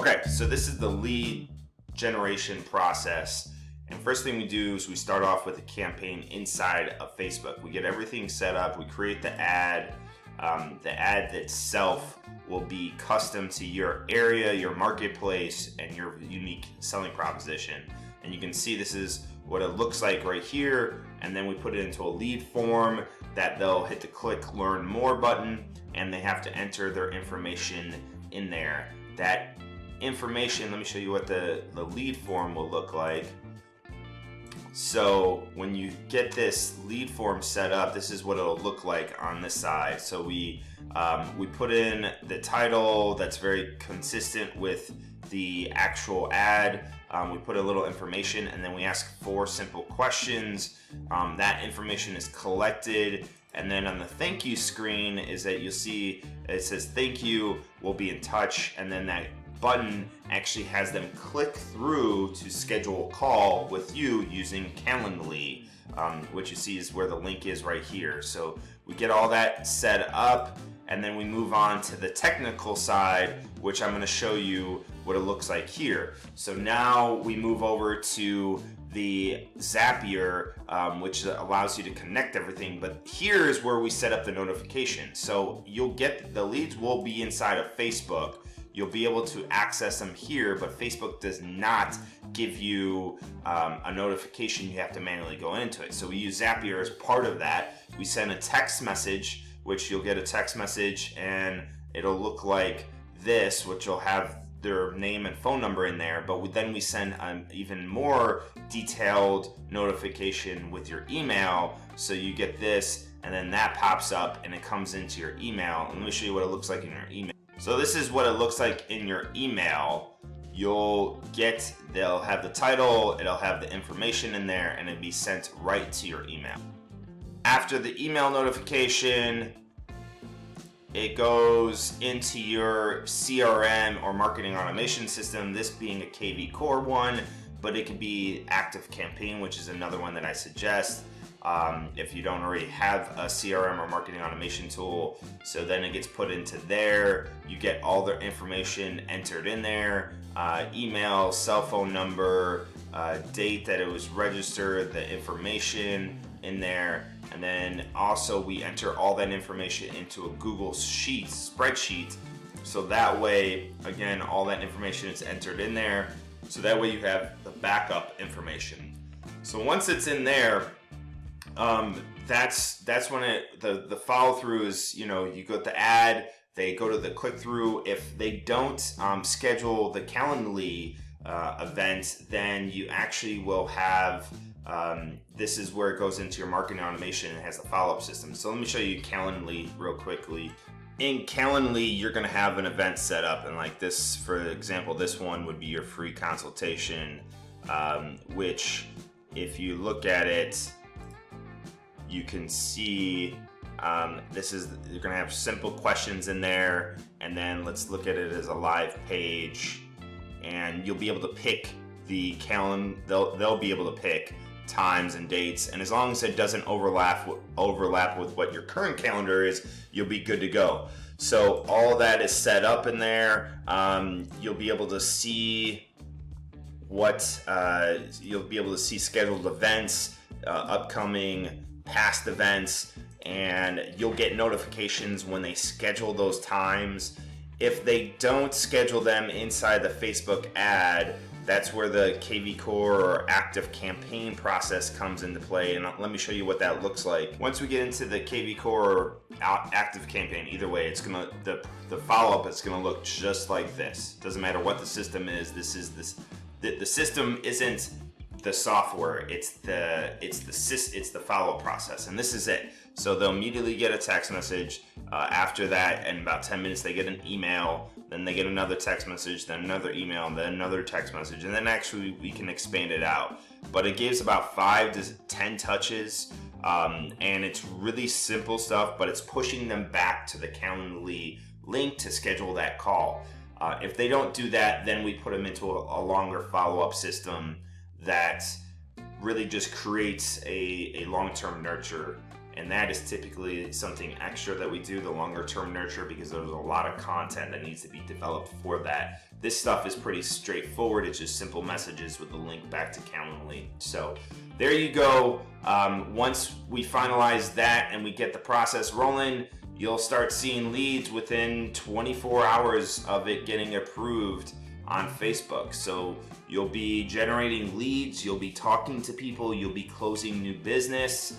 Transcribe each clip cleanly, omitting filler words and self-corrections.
Okay, so this is the lead generation process. And first thing we do is we start off with a campaign inside of Facebook. We get everything set up, we create the ad. The ad itself will be custom to your area, your marketplace, and your unique selling proposition. And you can see this is what it looks like right here. And then we put it into a lead form that they'll hit the click learn more button, and they have to enter their information in there. That information, let me show you what the lead form will look like. So when you get this lead form set up, this is what it'll look like on this side. So we put in the title that's very consistent with the actual ad. We put a little information, and then we ask 4 simple questions. That information is collected, and then on the thank you screen is that you'll see it says thank you, we'll be in touch, and then that button actually has them click through to schedule a call with you using Calendly, which you see is where the link is right here. So we get all that set up, and then we move on to the technical side, which I'm going to show you what it looks like here. So now we move over to the Zapier, which allows you to connect everything, but here's where we set up the notification. So you'll get the leads will be inside of Facebook. You'll be able to access them here, but Facebook does not give you a notification. You have to manually go into it. So we use Zapier as part of that. We send a text message, which you'll get a text message, and it'll look like this, which will have their name and phone number in there, but then we send an even more detailed notification with your email. So you get this, and then that pops up and it comes into your email. And let me show you what it looks like in your email. So this is what it looks like in your email. They'll have the title, it'll have the information in there, and it'll be sent right to your email. After the email notification, it goes into your CRM or marketing automation system, this being a KV Core one, but it could be Active Campaign, which is another one that I suggest if you don't already have a CRM or marketing automation tool. So then it gets put into there. You get all their information entered in there, email, cell phone number, date that it was registered, the information in there. And then also we enter all that information into a Google Sheets spreadsheet. So that way, again, all that information is entered in there. So that way you have the backup information. So once it's in there, that's when the follow through is, you go to the ad, they go to the click through. If they don't schedule the Calendly event, then you actually will have this is where it goes into your marketing automation and has the follow-up system. So let me show you Calendly real quickly. In Calendly, you're going to have an event set up, and like this, for example, this one would be your free consultation, which if you look at it, you can see you're going to have simple questions in there, and then let's look at it as a live page, and you'll be able to pick the calendar. They'll be able to pick times and dates, and as long as it doesn't overlap with what your current calendar is, you'll be good to go. So all that is set up in there. You'll be able to see scheduled events, upcoming past events, and you'll get notifications when they schedule those times. If they don't schedule them inside the Facebook ad, that's where the KV Core or Active Campaign process comes into play, and let me show you what that looks like. Once we get into the KV Core or Active Campaign, either way, it's gonna the follow-up is gonna look just like this. Doesn't matter what the system is. The system isn't the software. It's the follow-up process, and this is it. So they'll immediately get a text message. After that, in about 10 minutes, they get an email. Then they get another text message, then another email, and then another text message. And then actually we can expand it out. But it gives about 5 to 10 touches. And it's really simple stuff, but it's pushing them back to the Calendly link to schedule that call. If they don't do that, then we put them into a longer follow-up system that really just creates a long-term nurture and that is typically something extra that we do, the longer term nurture, because there's a lot of content that needs to be developed for that. This stuff is pretty straightforward. It's just simple messages with a link back to Calendly. So there you go. Once we finalize that and we get the process rolling, you'll start seeing leads within 24 hours of it getting approved on Facebook. So you'll be generating leads, you'll be talking to people, you'll be closing new business,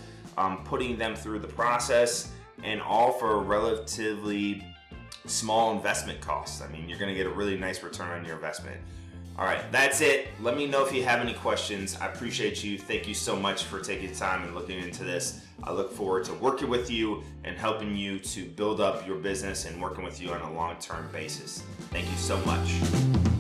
putting them through the process, and all for a relatively small investment cost. I mean, you're going to get a really nice return on your investment. All right, that's it. Let me know if you have any questions. I appreciate you. Thank you so much for taking time and looking into this. I look forward to working with you and helping you to build up your business and working with you on a long-term basis. Thank you so much.